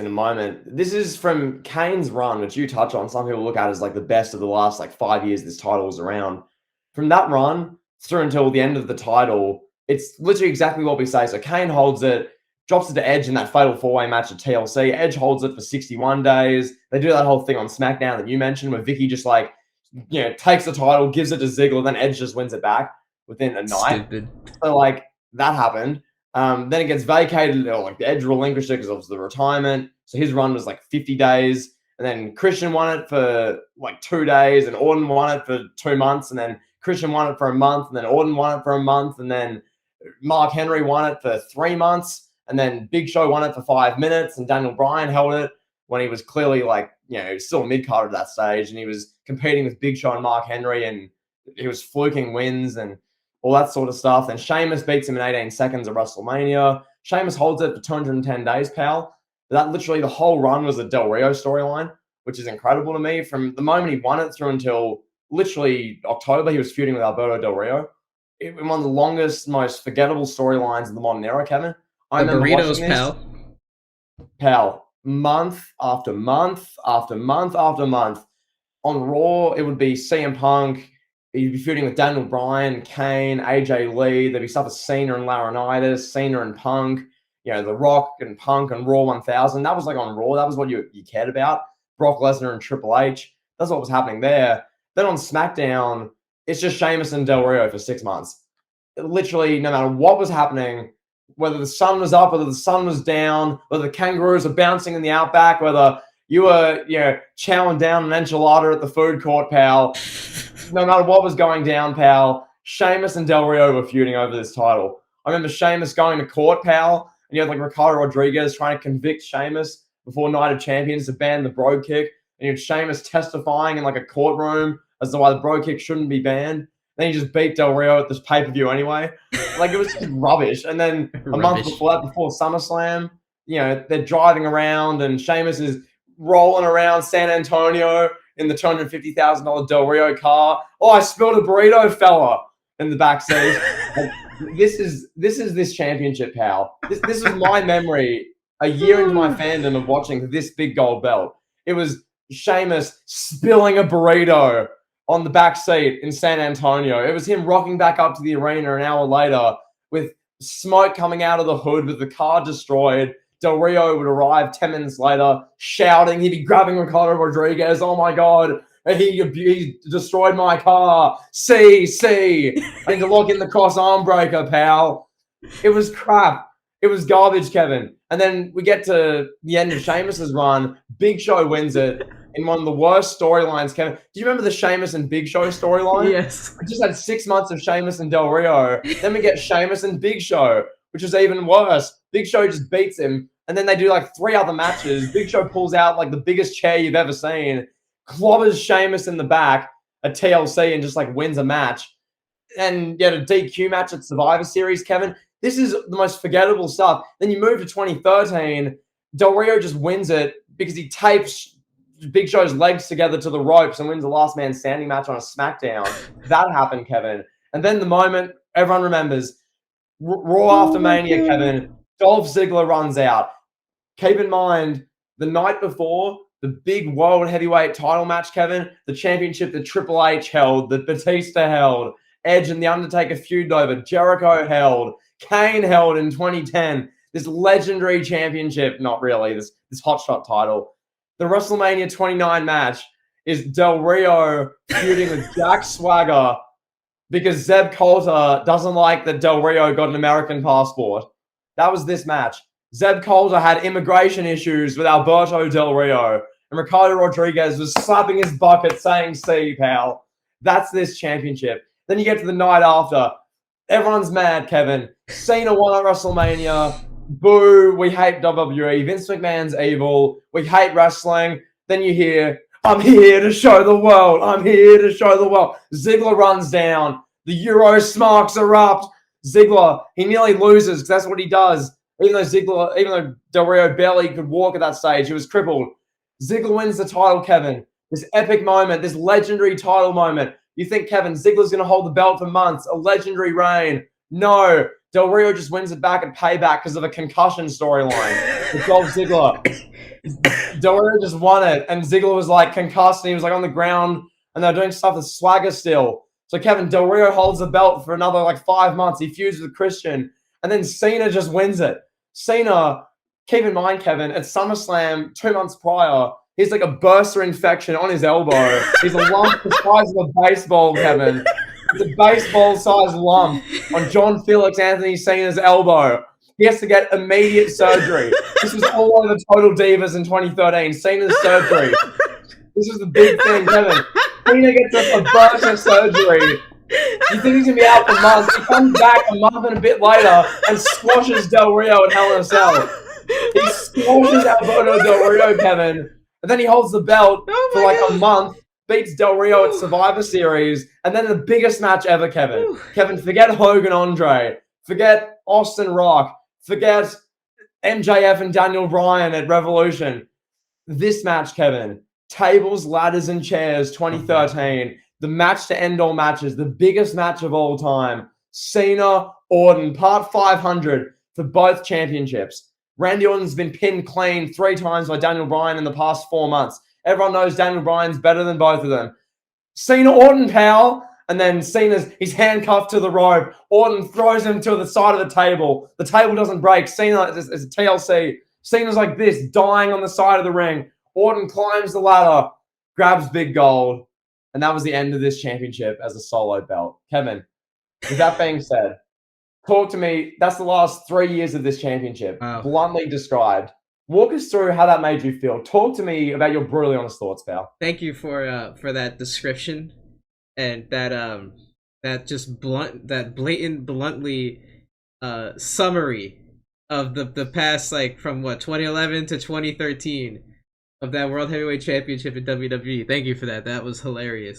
in a moment. This is from Kane's run, which you touch on. Some people look at as like the best of the last like 5 years this title was around. From that run through until the end of the title, it's literally exactly what we say. So Kane holds it, drops it to Edge in that fatal four-way match at TLC. Edge holds it for 61 days. They do that whole thing on SmackDown that you mentioned where Vicky just like, takes the title, gives it to Ziggler, then Edge just wins it back within a night. Stupid. So like that happened. Then it gets vacated, or like the Edge relinquished it because of the retirement. So his run was like 50 days. And then Christian won it for like 2 days, and Orton won it for 2 months, and then Christian won it for a month, and then Orton won it for a month, and then Mark Henry won it for 3 months, and then Big Show won it for 5 minutes, and Daniel Bryan held it when he was clearly like, he was still a mid-card at that stage, and he was competing with Big Show and Mark Henry, and he was fluking wins and all that sort of stuff. Then Sheamus beats him in 18 seconds at WrestleMania. Sheamus holds it for 210 days, pal. That literally the whole run was a Del Rio storyline, which is incredible to me. From the moment he won it through until literally October, he was feuding with Alberto Del Rio. One of the longest, most forgettable storylines of the modern era, Kevin. I The remember burritos, watching this, pal, month after month after month after month. On Raw, it would be CM Punk. He'd be feuding with Daniel Bryan, Kane, AJ Lee. There'd be stuff with Cena and Laurinaitis, Cena and Punk, The Rock and Punk and Raw 1000. That was like on Raw. That was what you cared about. Brock Lesnar and Triple H. That's what was happening there. Then on SmackDown, it's just Sheamus and Del Rio for 6 months. Literally, no matter what was happening, whether the sun was up, whether the sun was down, whether the kangaroos were bouncing in the outback, whether you were, chowing down an enchilada at the food court, pal. No matter what was going down, pal, Sheamus and Del Rio were feuding over this title. I remember Sheamus going to court, pal, and you had like Ricardo Rodriguez trying to convict Sheamus before Night of Champions to ban the bro kick, and you had Sheamus testifying in like a courtroom as to why the bro kick shouldn't be banned. Then he just beat Del Rio at this pay-per-view anyway. Like, it was just rubbish. And then a month before that, before SummerSlam, they're driving around and Sheamus is rolling around San Antonio in the $250,000 Del Rio car. Oh, I spilled a burrito, fella, in the backseat. Like, this is this championship, pal. This is my memory a year into my fandom of watching this big gold belt. It was Sheamus spilling a burrito on the back seat in San Antonio. It was him rocking back up to the arena an hour later with smoke coming out of the hood with the car destroyed. Del Rio would arrive 10 minutes later, shouting. He'd be grabbing Ricardo Rodriguez. Oh my God, he destroyed my car. See. I need to lock in the cross arm breaker, pal. It was crap. It was garbage, Kevin. And then we get to the end of Sheamus's run. Big Show wins it in one of the worst storylines, Kevin. Do you remember the Sheamus and Big Show storyline? Yes. We just had 6 months of Sheamus and Del Rio. Then we get Sheamus and Big Show, which is even worse. Big Show just beats him, and then they do like 3 other matches. Big Show pulls out like the biggest chair you've ever seen, clobbers Sheamus in the back at TLC, and just like wins a match. And you had a DQ match at Survivor Series, Kevin. This is the most forgettable stuff. Then you move to 2013. Del Rio just wins it because he tapes Big Show's legs together to the ropes and wins the last man standing match on a SmackDown. That happened, Kevin. And then the moment everyone remembers, Raw after Mania, Kevin, Dolph Ziggler runs out. Keep in mind, the night before, the big world heavyweight title match, Kevin, the championship that Triple H held, that Batista held, Edge and The Undertaker feud over, Jericho held, Kane held in 2010. This legendary championship, not really, this hotshot title. The WrestleMania 29 match is Del Rio feuding with Jack Swagger because Zeb Coulter doesn't like that Del Rio got an American passport. That was this match. Zeb Coulter had immigration issues with Alberto Del Rio, and Ricardo Rodriguez was slapping his bucket saying, "See, pal." That's this championship. Then you get to the night after. Everyone's mad, Kevin. Cena won at WrestleMania. Boo, we hate WWE. Vince McMahon's evil. We hate wrestling. Then you hear, "I'm here to show the world. I'm here to show the world." Ziggler runs down. The Euro smarks erupt. Ziggler, he nearly loses because that's what he does. Even though Del Rio barely could walk at that stage, he was crippled. Ziggler wins the title, Kevin. This epic moment, this legendary title moment. You think Kevin Ziggler's going to hold the belt for months, a legendary reign. No, Del Rio just wins it back at Payback because of a concussion storyline with Dolph Ziggler. Del Rio just won it, and Ziggler was like concussed, and he was like on the ground, and they're doing stuff with Swagger still. So Kevin, Del Rio holds the belt for another like 5 months. He feuds with Christian, and then Cena just wins it. Cena, keep in mind, Kevin, at SummerSlam 2 months prior, he's like a burster infection on his elbow. He's a lump the size of a baseball, Kevin. It's a baseball-sized lump on John Felix Anthony Cena's elbow. He has to get immediate surgery. This was all over the Total Divas in 2013. Cena's surgery. This was the big thing, Kevin. Cena gets a burst of surgery. You think he's going to be out for months. He comes back a month and a bit later and squashes Del Rio at Hell in a Cell. He squashes Alberto Del Rio, Kevin. And then he holds the belt for like a month, beats Del Rio at Survivor Series, and then the biggest match ever, Kevin. Kevin, forget Hogan Andre. Forget Austin Rock. Forget MJF and Daniel Bryan at Revolution. This match, Kevin, Tables, Ladders, and Chairs 2013, the match to end all matches, the biggest match of all time. Cena, Orton, part 500 for both championships. Randy Orton's been pinned clean 3 times by Daniel Bryan in the past 4 months. Everyone knows Daniel Bryan's better than both of them. Cena, Orton, pal. And then he's handcuffed to the rope. Orton throws him to the side of the table. The table doesn't break. Cena is a TLC. Cena's like this, dying on the side of the ring. Orton climbs the ladder, grabs big gold. And that was the end of this championship as a solo belt. Kevin, with that being said, talk to me. That's the last 3 years of this championship, bluntly described. Walk us through how that made you feel. Talk to me about your brutally honest thoughts, pal. Thank you for that description and that just blatant, bluntly summary of the past, like from 2011 to 2013 of that World Heavyweight Championship in WWE. Thank you for that. That was hilarious.